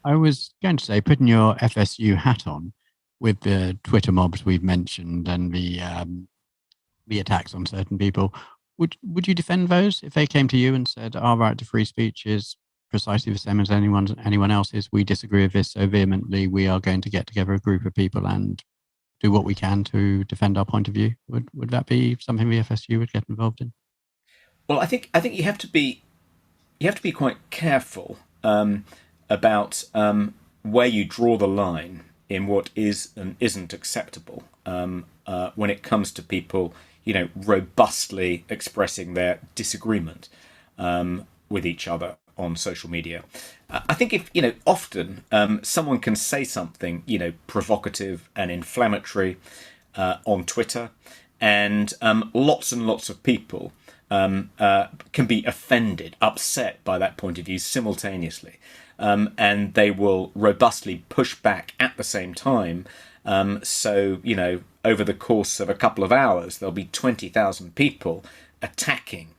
I was going to say, putting your FSU hat on with the Twitter mobs we've mentioned and the attacks on certain people, would you defend those if they came to you and said, "Our right to free speech is precisely the same as anyone else's. We disagree with this so vehemently. We are going to get together a group of people and do what we can to defend our point of view." Would that be something the FSU would get involved in? Well, I think you have to be quite careful about where you draw the line in what is and isn't acceptable when it comes to people, robustly expressing their disagreement with each other on social media. I think if often someone can say something provocative and inflammatory on Twitter, and lots of people can be offended, upset by that point of view simultaneously. And they will robustly push back at the same time. So, over the course of a couple of hours, there'll be 20,000 people attacking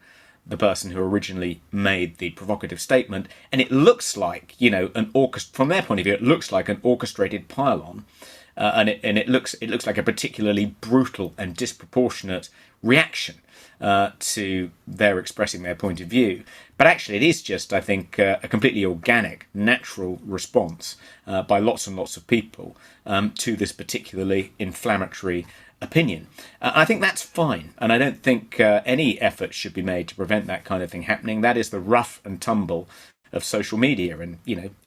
the person who originally made the provocative statement. And it looks like, from their point of view, it looks like an orchestrated pile-on. And it looks like a particularly brutal and disproportionate reaction to their expressing their point of view. But actually, it is just, I think, a completely organic, natural response by lots and lots of people to this particularly inflammatory opinion. I think that's fine, and I don't think any effort should be made to prevent that kind of thing happening. That is the rough and tumble of social media, and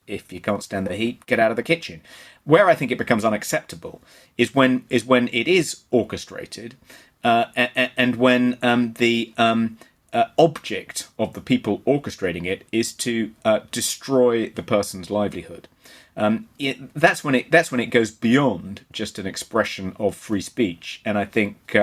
if you can't stand the heat, get out of the kitchen. Where I think it becomes unacceptable is when it is orchestrated, and when the object of the people orchestrating it is to destroy the person's livelihood. That's when it goes beyond just an expression of free speech, and I think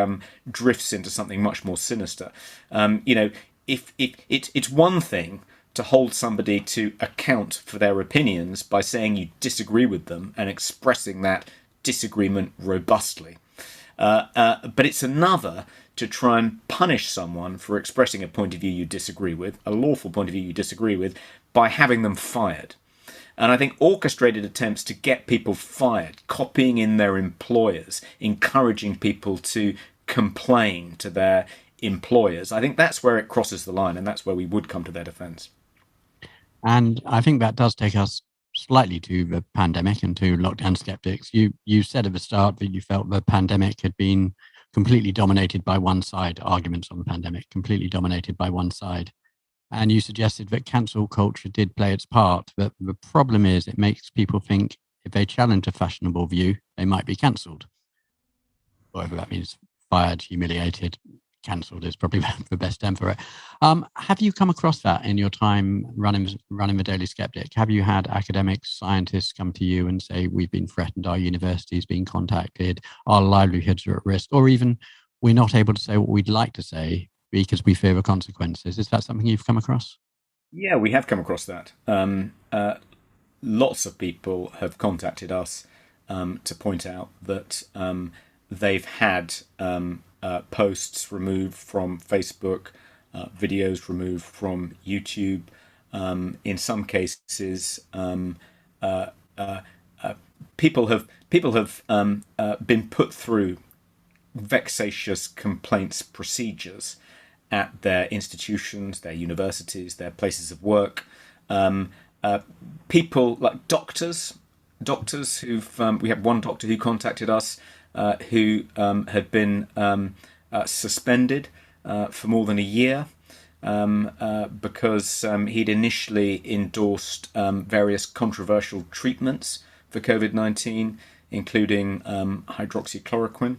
drifts into something much more sinister. If it's one thing to hold somebody to account for their opinions by saying you disagree with them and expressing that disagreement robustly. But it's another to try and punish someone for expressing a point of view you disagree with, a lawful point of view you disagree with, by having them fired. And I think orchestrated attempts to get people fired, copying in their employers, encouraging people to complain to their employers, I think that's where it crosses the line, and that's where we would come to their defence. And I think that does take us slightly to the pandemic and to lockdown skeptics. You said at the start that you felt the pandemic had been completely dominated by one side, arguments on the pandemic, completely dominated by one side. And you suggested that cancel culture did play its part. But the problem is it makes people think if they challenge a fashionable view, they might be cancelled. Whatever that means, fired, humiliated, cancelled is probably the best term for it. Have you come across that in your time running the Daily Skeptic? Have you had academics, scientists come to you and say, we've been threatened, our university's been contacted, our livelihoods are at risk, or even we're not able to say what we'd like to say because we fear the consequences? Is that something you've come across? Yeah, we have come across that. Lots of people have contacted us to point out that they've had posts removed from Facebook, videos removed from YouTube. In some cases, people have been put through vexatious complaints procedures at their institutions, their universities, their places of work. People like doctors who've we had one doctor who contacted us who had been suspended for more than a year because he'd initially endorsed various controversial treatments for COVID-19, including hydroxychloroquine.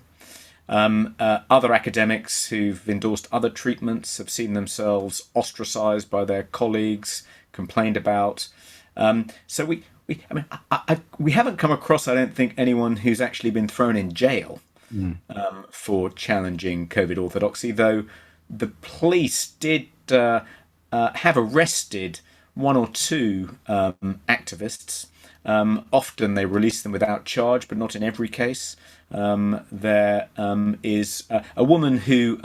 Other academics who've endorsed other treatments have seen themselves ostracized by their colleagues, complained about. So we haven't come across, I don't think, anyone who's actually been thrown in jail for challenging COVID orthodoxy, though the police did have arrested one or two activists. Often they release them without charge, but not in every case. There is a woman who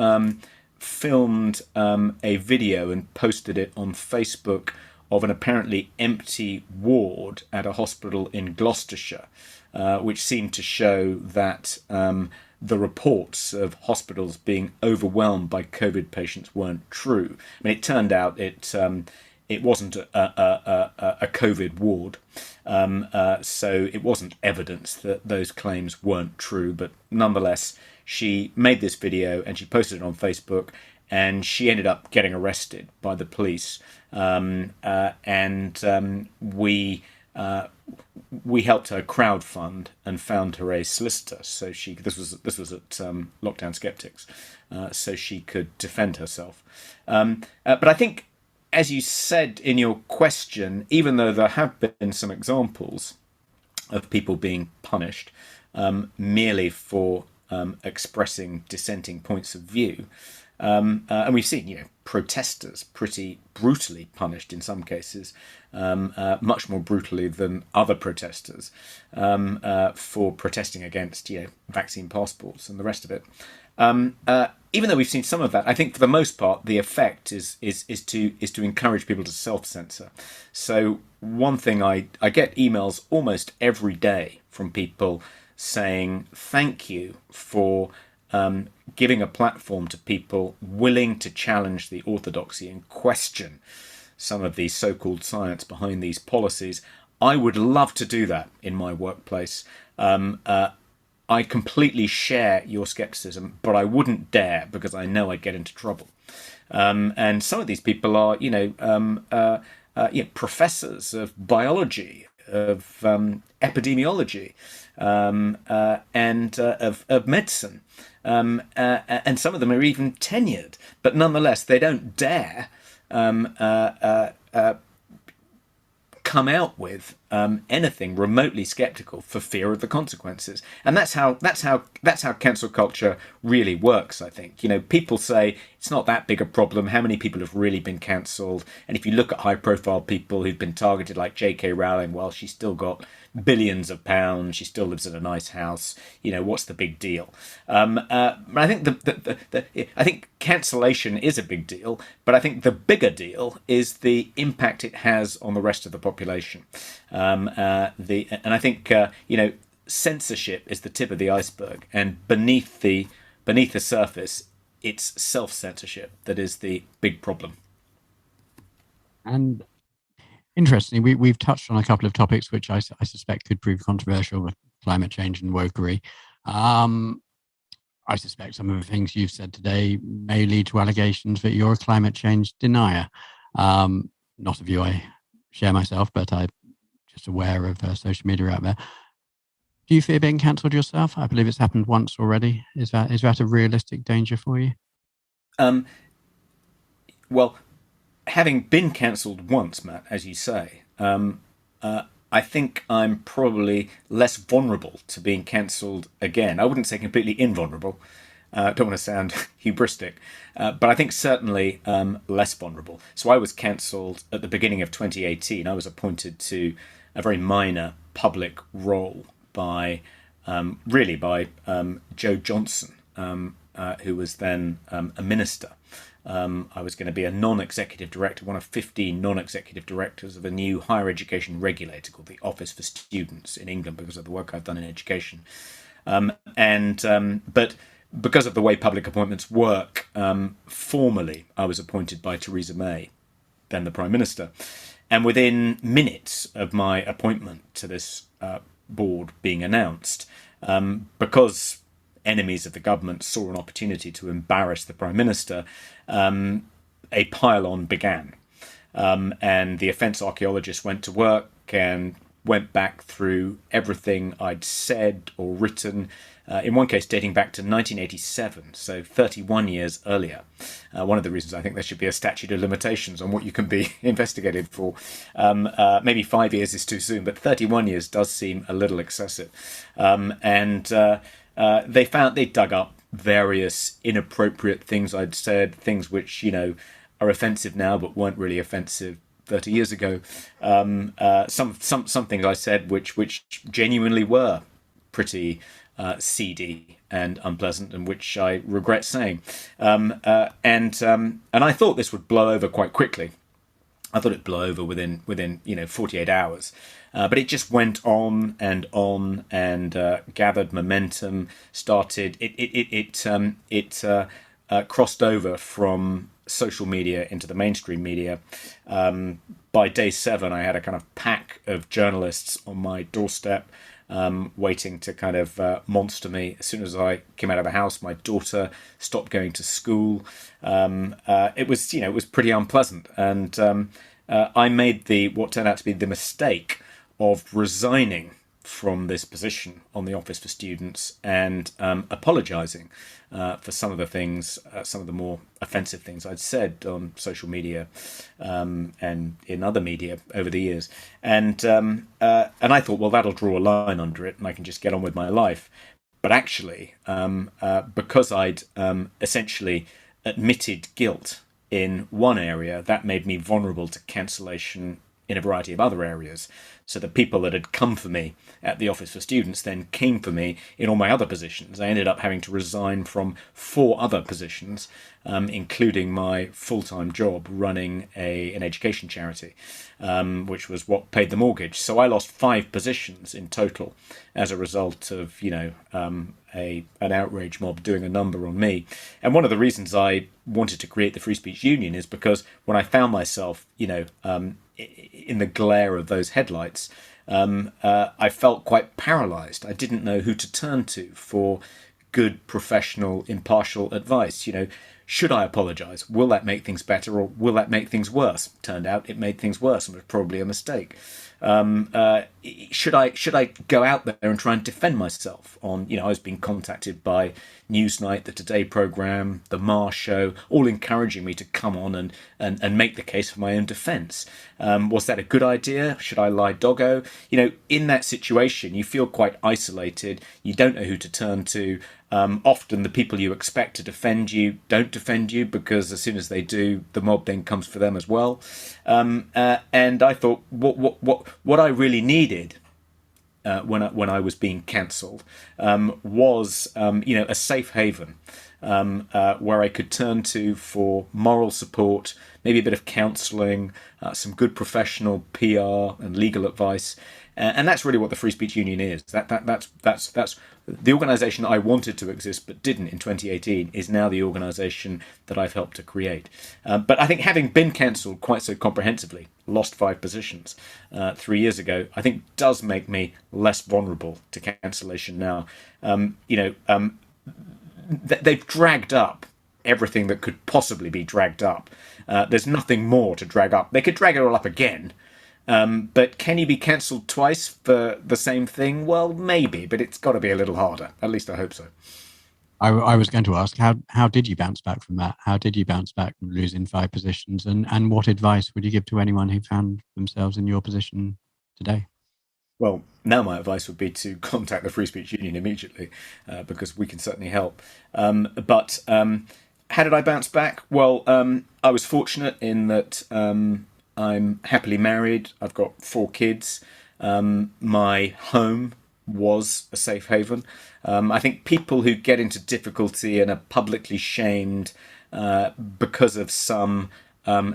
filmed a video and posted it on Facebook of an apparently empty ward at a hospital in Gloucestershire, which seemed to show that the reports of hospitals being overwhelmed by COVID patients weren't true. I mean, it turned out it wasn't a COVID ward, so it wasn't evidence that those claims weren't true. But nonetheless, she made this video and she posted it on Facebook, and she ended up getting arrested by the police. We helped her crowdfund and found her a solicitor. So this was at Lockdown Skeptics, so she could defend herself. But I think, as you said in your question, even though there have been some examples of people being punished merely for expressing dissenting points of view, and we've seen, protesters pretty brutally punished in some cases, much more brutally than other protesters, for protesting against, vaccine passports and the rest of it. Even though we've seen some of that, I think for the most part the effect is to encourage people to self-censor. So one thing, I get emails almost every day from people saying thank you for giving a platform to people willing to challenge the orthodoxy and question some of the so-called science behind these policies. I would love to do that in my workplace. I completely share your skepticism, but I wouldn't dare, because I know I'd get into trouble. And some of these people are, professors of biology, of epidemiology, and of medicine. And some of them are even tenured, but nonetheless, they don't dare come out with anything remotely skeptical for fear of the consequences. And that's how cancel culture really works, I think. People say it's not that big a problem. How many people have really been cancelled? And if you look at high profile people who've been targeted, like J.K. Rowling, well, she's still got billions of pounds, she still lives in a nice house, what's the big deal? I think I think cancellation is a big deal, but I think the bigger deal is the impact it has on the rest of the population. And I think censorship is the tip of the iceberg, and beneath the surface, it's self-censorship that is the big problem. And interestingly, we've touched on a couple of topics which I suspect could prove controversial, with climate change and wokery. I suspect some of the things you've said today may lead to allegations that you're a climate change denier. Not a view I share myself, but I'm just aware of social media out there. Do you fear being cancelled yourself? I believe it's happened once already. Is that a realistic danger for you? Well, having been cancelled once, Matt, as you say, I think I'm probably less vulnerable to being cancelled again. I wouldn't say completely invulnerable. Don't want to sound hubristic, but I think certainly less vulnerable. So I was cancelled at the beginning of 2018. I was appointed to a very minor public role by Joe Johnson, who was then a minister. I was going to be a non-executive director, one of 15 non-executive directors of a new higher education regulator called the Office for Students in England, because of the work I've done in education. But because of the way public appointments work, formally I was appointed by Theresa May, then the Prime Minister. And within minutes of my appointment to this board being announced, because enemies of the government saw an opportunity to embarrass the Prime Minister, a pile-on began. And the offence archaeologists went to work and went back through everything I'd said or written, in one case dating back to 1987, so 31 years earlier. One of the reasons I think there should be a statute of limitations on what you can be investigated for. Maybe 5 years is too soon, but 31 years does seem a little excessive. They dug up various inappropriate things I'd said, things which, are offensive now but weren't really offensive 30 years ago. Some things I said which genuinely were pretty seedy and unpleasant, and which I regret saying. And I thought this would blow over quite quickly. I thought it'd blow over within 48 hours, but it just went on and gathered momentum. Started it crossed over from social media into the mainstream media. By day 7, I had a kind of pack of journalists on my doorstep, waiting to kind of monster me. As soon as I came out of the house, my daughter stopped going to school. It was pretty unpleasant, and I made the what turned out to be the mistake of resigning from this position on the Office for Students and apologising for some of the things, some of the more offensive things I'd said on social media and in other media over the years. And I thought, well, that'll draw a line under it and I can just get on with my life. But actually, because I'd essentially admitted guilt in one area, that made me vulnerable to cancellation in a variety of other areas. So the people that had come for me at the Office for Students then came for me in all my other positions. I ended up having to resign from 4 other positions, including my full-time job running an education charity, which was what paid the mortgage. So I lost 5 positions in total as a result of, an outrage mob doing a number on me. And one of the reasons I wanted to create the Free Speech Union is because when I found myself, in the glare of those headlights, I felt quite paralysed. I didn't know who to turn to for good, professional, impartial advice. Should I apologise? Will that make things better, or will that make things worse? Turned out it made things worse, and was probably a mistake. Should I go out there and try and defend myself? I was being contacted by Newsnight, the Today programme, the Marr Show, all encouraging me to come on and make the case for my own defence. Was that a good idea? Should I lie doggo? In that situation, you feel quite isolated. You don't know who to turn to. Often the people you expect to defend you don't defend you, because as soon as they do, the mob then comes for them as well. And I thought, what I really needed when I was being cancelled was a safe haven where I could turn to for moral support, maybe a bit of counselling, some good professional PR and legal advice. And that's really what the Free Speech Union is. That's the organisation that I wanted to exist but didn't in 2018 is now the organisation that I've helped to create. But I think having been cancelled quite so comprehensively, lost 5 positions 3 years ago, I think does make me less vulnerable to cancellation now. They've dragged up everything that could possibly be dragged up. There's nothing more to drag up. They could drag it all up again. But can you be cancelled twice for the same thing? Well, maybe, but it's got to be a little harder. At least I hope so. I was going to ask, how did you bounce back from that? How did you bounce back from losing 5 positions? And what advice would you give to anyone who found themselves in your position today? Well, now my advice would be to contact the Free Speech Union immediately, because we can certainly help. But how did I bounce back? Well, I was fortunate in that I'm happily married. I've got 4 kids. My home was a safe haven. I think people who get into difficulty and are publicly shamed because of some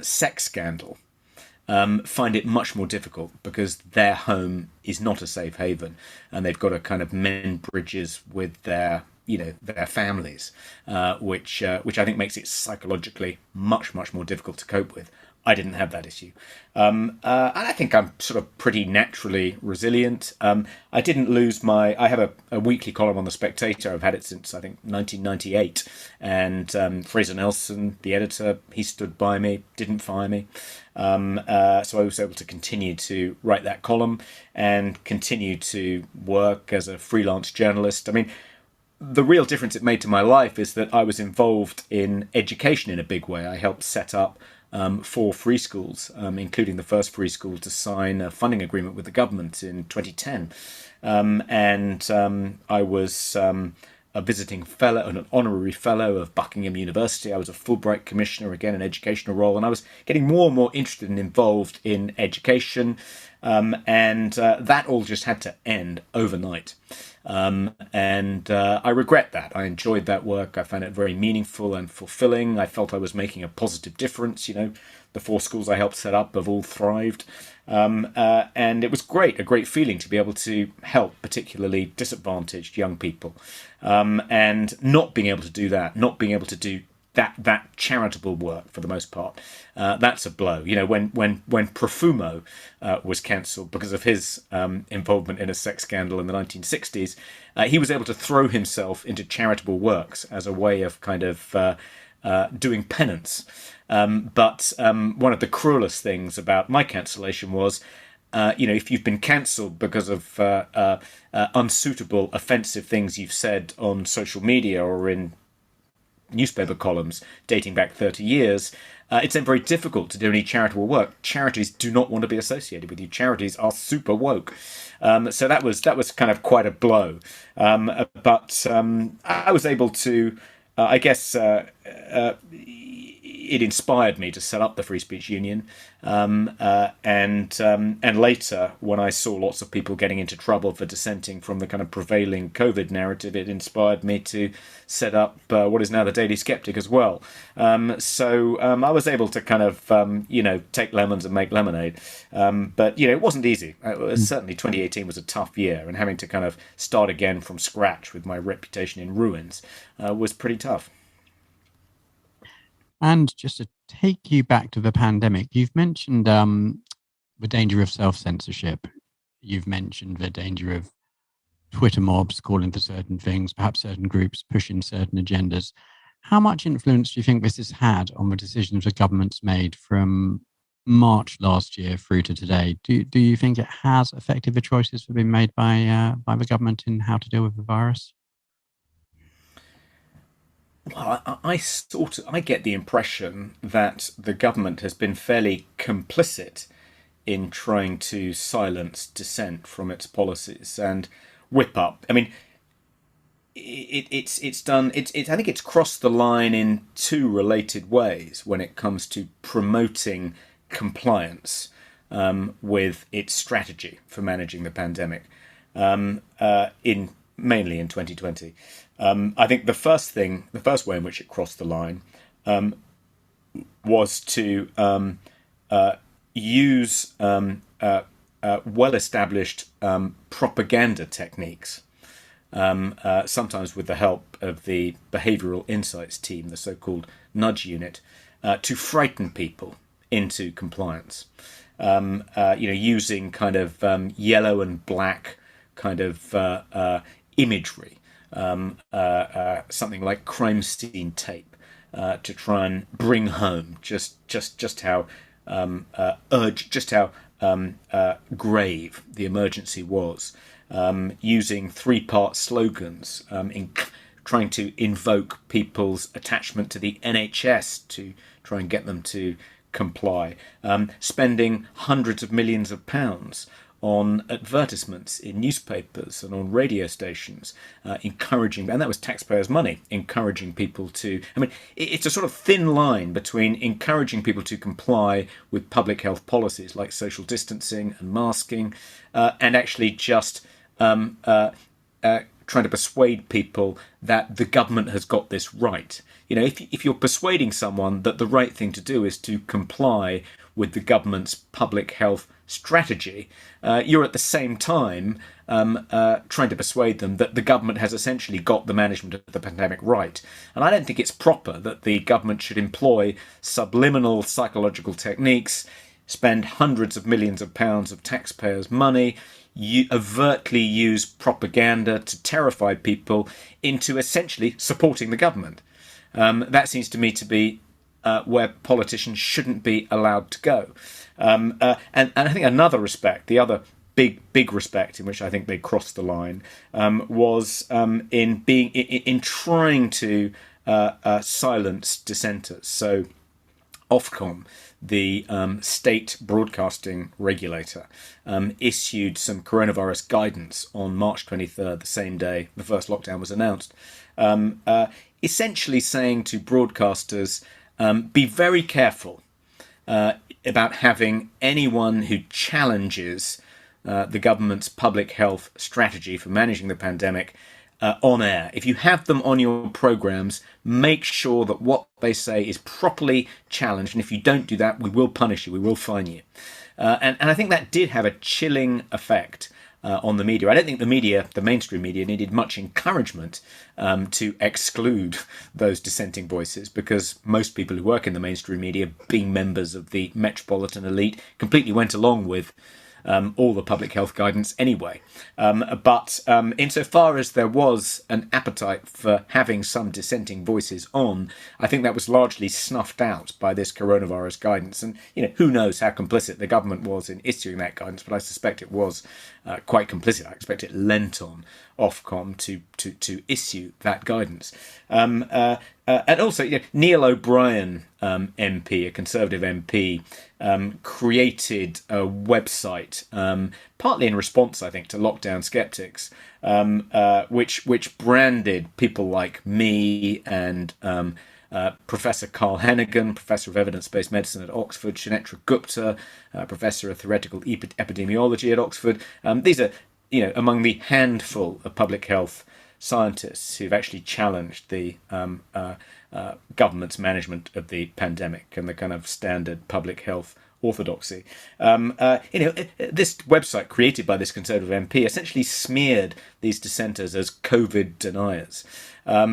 sex scandal find it much more difficult, because their home is not a safe haven, and they've got to kind of mend bridges with their families, which I think makes it psychologically much more difficult to cope with. I didn't have that issue. And I think I'm sort of pretty naturally resilient. I didn't lose I have a weekly column on The Spectator. I've had it since, I think, 1998. And Fraser Nelson, the editor, he stood by me, didn't fire me. So I was able to continue to write that column and continue to work as a freelance journalist. I mean, the real difference it made to my life is that I was involved in education in a big way. I helped set up 4 free schools, including the first free school to sign a funding agreement with the government in 2010. I was a visiting fellow and an honorary fellow of Buckingham University. I was a Fulbright commissioner, again, an educational role, and I was getting more and more interested and involved in education. That all just had to end overnight. And I regret that. I enjoyed that work. I found it very meaningful and fulfilling. I felt I was making a positive difference. The 4 schools I helped set up have all thrived. And it was great, a great feeling to be able to help particularly disadvantaged young people. And not being able to do that, not being able to do that charitable work for the most part, that's a blow. When Profumo was cancelled because of his involvement in a sex scandal in the 1960s, he was able to throw himself into charitable works as a way of kind of doing penance. But one of the cruelest things about my cancellation was, if you've been cancelled because of unsuitable, offensive things you've said on social media or in newspaper columns dating back 30 years, it's then very difficult to do any charitable work. Charities do not want to be associated with you. Charities are super woke. So that was kind of quite a blow. But I was able to, I guess, it inspired me to set up the Free Speech Union. And later, when I saw lots of people getting into trouble for dissenting from the kind of prevailing COVID narrative, it inspired me to set up what is now the Daily Skeptic as well. So I was able to kind of, take lemons and make lemonade. But it wasn't easy. Certainly 2018 was a tough year, and having to kind of start again from scratch with my reputation in ruins was pretty tough. And just to take you back to the pandemic, you've mentioned the danger of self-censorship. You've mentioned the danger of Twitter mobs calling for certain things, perhaps certain groups pushing certain agendas. How much influence do you think this has had on the decisions the government's made from March last year through to today? Do you think it has affected the choices that have been made by the government in how to deal with the virus? Well, I get the impression that the government has been fairly complicit in trying to silence dissent from its policies and whip up. I mean, it's done. I think it's crossed the line in two related ways when it comes to promoting compliance with its strategy for managing the pandemic. In Mainly in 2020. I think the first way in which it crossed the line was to use well-established propaganda techniques, sometimes with the help of the behavioural insights team, the so-called nudge unit, to frighten people into compliance. Using kind of yellow and black kind of imagery, something like crime scene tape, to try and bring home just how grave the emergency was, using 3-part slogans, in trying to invoke people's attachment to the NHS to try and get them to comply, spending hundreds of millions of pounds on advertisements in newspapers and on radio stations, encouraging, and that was taxpayers' money, encouraging people to, I mean, it's a sort of thin line between encouraging people to comply with public health policies like social distancing and masking, and actually just trying to persuade people that the government has got this right. If you're persuading someone that the right thing to do is to comply with the government's public health strategy, you're at the same time trying to persuade them that the government has essentially got the management of the pandemic right. And I don't think it's proper that the government should employ subliminal psychological techniques, spend hundreds of millions of pounds of taxpayers' money, overtly use propaganda to terrify people into essentially supporting the government. That seems to me to be where politicians shouldn't be allowed to go. And I think another respect, the other big respect in which I think they crossed the line, was in trying to silence dissenters. So Ofcom, the state broadcasting regulator, issued some coronavirus guidance on March 23rd, the same day the first lockdown was announced, essentially saying to broadcasters, be very careful about having anyone who challenges the government's public health strategy for managing the pandemic on air. If you have them on your programs, make sure that what they say is properly challenged. And if you don't do that, we will punish you. We will fine you. And I think that did have a chilling effect on the media. I don't think the media, the mainstream media, needed much encouragement to exclude those dissenting voices, because most people who work in the mainstream media, being members of the metropolitan elite, completely went along with all the public health guidance anyway. But insofar as there was an appetite for having some dissenting voices on, I think that was largely snuffed out by this coronavirus guidance. And who knows how complicit the government was in issuing that guidance, but I suspect it was quite complicit. I expect it lent on Ofcom to issue that guidance. And also, Neil O'Brien, MP, a Conservative MP, created a website, partly in response, I think, to lockdown skeptics, which branded people like me and Professor Carl Hennigan, Professor of Evidence-Based Medicine at Oxford, Sunetra Gupta, Professor of Theoretical Epidemiology at Oxford. These are, among the handful of public health scientists who've actually challenged the government's management of the pandemic and the kind of standard public health orthodoxy. This website created by this Conservative MP essentially smeared these dissenters as COVID deniers. I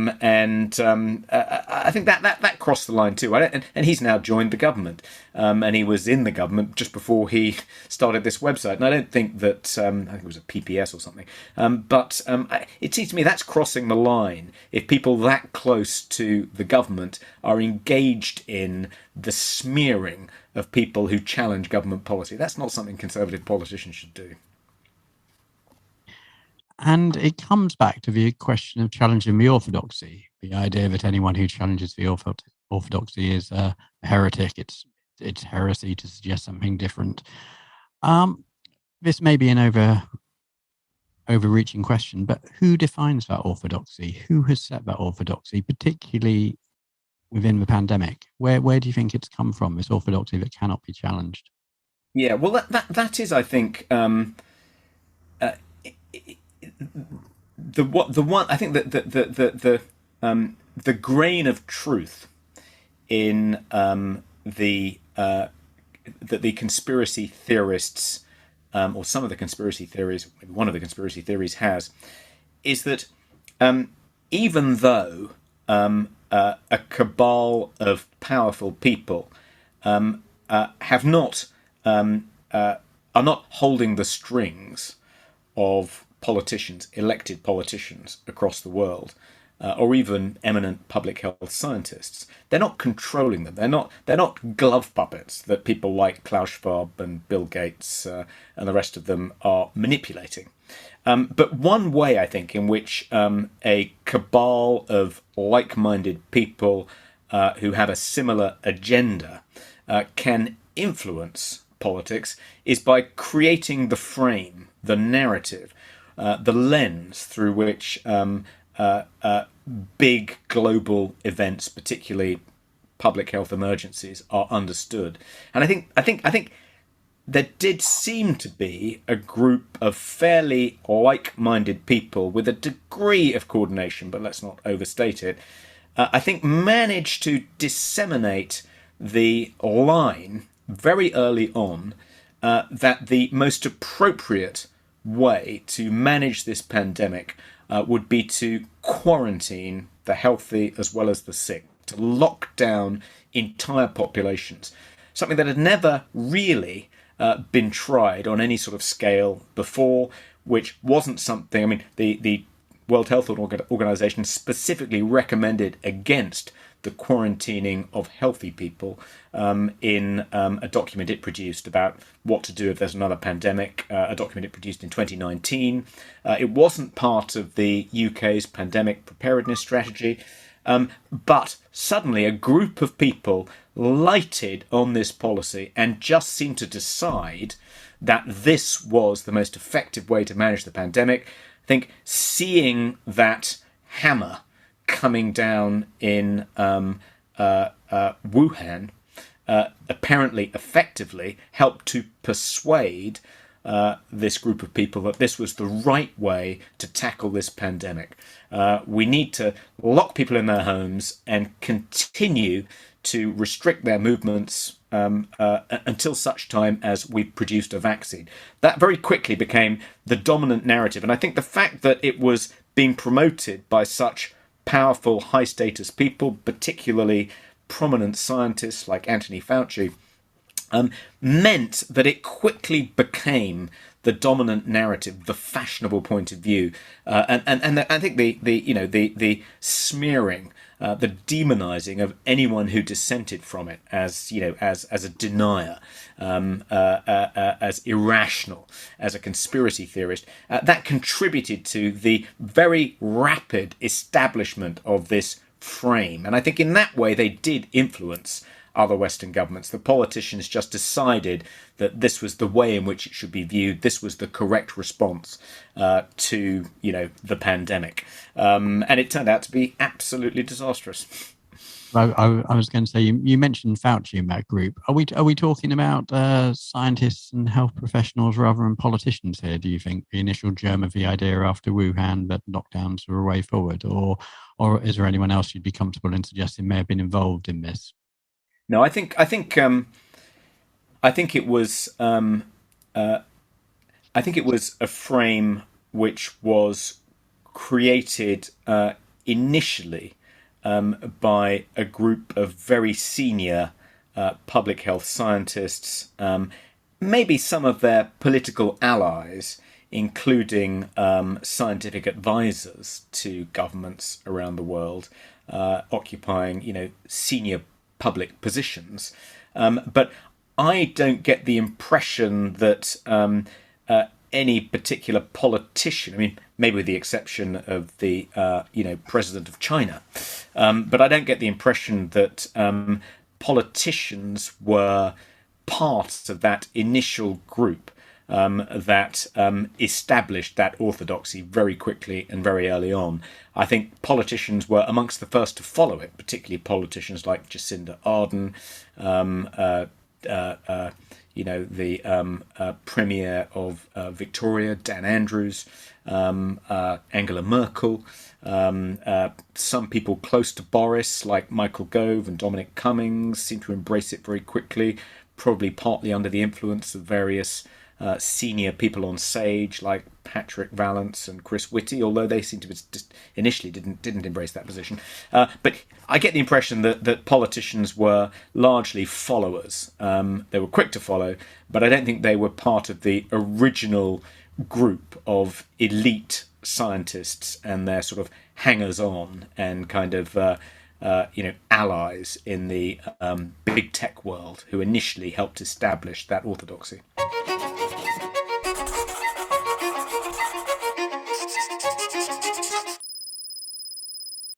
think that crossed the line too. And he's now joined the government, and he was in the government just before he started this website. And I don't think that I think it was a PPS or something. But it seems to me that's crossing the line if people that close to the government are engaged in the smearing of people who challenge government policy. That's not something Conservative politicians should do. And it comes back to the question of challenging the orthodoxy, the idea that anyone who challenges the orthodoxy is a heretic. It's heresy to suggest something different. This may be an overreaching question, but who defines that orthodoxy? Who has set that orthodoxy, particularly within the pandemic? Where do you think it's come from, this orthodoxy that cannot be challenged? Yeah, well, that is, I think, the one. I think that the grain of truth in that the conspiracy theorists, or some of the conspiracy theories, maybe one of the conspiracy theories has, is that even though a cabal of powerful people have not are not holding the strings of politicians, elected politicians across the world, or even eminent public health scientists. They're not controlling them. They're not glove puppets that people like Klaus Schwab and Bill Gates and the rest of them are manipulating. But one way, I think, in which a cabal of like-minded people who have a similar agenda can influence politics is by creating the frame, the narrative, the lens through which big global events, particularly public health emergencies, are understood. And I think there did seem to be a group of fairly like-minded people with a degree of coordination, but let's not overstate it, I think managed to disseminate the line very early on that the most appropriate way to manage this pandemic would be to quarantine the healthy as well as the sick, to lock down entire populations, something that had never really been tried on any sort of scale before, which wasn't something, I mean, the World Health Organization specifically recommended against the quarantining of healthy people in a document it produced about what to do if there's another pandemic, a document it produced in 2019. It wasn't part of the UK's pandemic preparedness strategy, but suddenly a group of people lighted on this policy and just seemed to decide that this was the most effective way to manage the pandemic. I think seeing that hammer coming down in Wuhan apparently effectively helped to persuade this group of people that this was the right way to tackle this pandemic. We need to lock people in their homes and continue to restrict their movements until such time as we've produced a vaccine. That very quickly became the dominant narrative. And I think the fact that it was being promoted by such powerful, high status people, particularly prominent scientists like Anthony Fauci, meant that it quickly became the dominant narrative, the fashionable point of view, and I think the smearing, the demonizing of anyone who dissented from it as as a denier, as irrational, as a conspiracy theorist, that contributed to the very rapid establishment of this frame. And I think in that way they did influence other Western governments. The politicians just decided that this was the way in which it should be viewed. This was the correct response to the pandemic, and it turned out to be absolutely disastrous. I was going to say, you mentioned Fauci in that group. Are we talking about scientists and health professionals rather than politicians here? Do you think the initial germ of the idea after Wuhan that lockdowns were a way forward, or is there anyone else you'd be comfortable in suggesting may have been involved in this? No, I think it was a frame which was created initially by a group of very senior public health scientists, maybe some of their political allies, including scientific advisors to governments around the world, occupying senior public positions. But I don't get the impression that any particular politician, I mean, maybe with the exception of the president of China, but I don't get the impression that politicians were part of that initial group that established that orthodoxy very quickly and very early on. I think politicians were amongst the first to follow it, particularly politicians like Jacinda Ardern, the Premier of Victoria, Dan Andrews, Angela Merkel, some people close to Boris like Michael Gove and Dominic Cummings seem to embrace it very quickly, probably partly under the influence of various senior people on Sage like Patrick Vallance and Chris Whitty, although they seem to just initially didn't embrace that position. But I get the impression that politicians were largely followers. They were quick to follow, but I don't think they were part of the original group of elite scientists and their sort of hangers-on and kind of allies in the big tech world who initially helped establish that orthodoxy.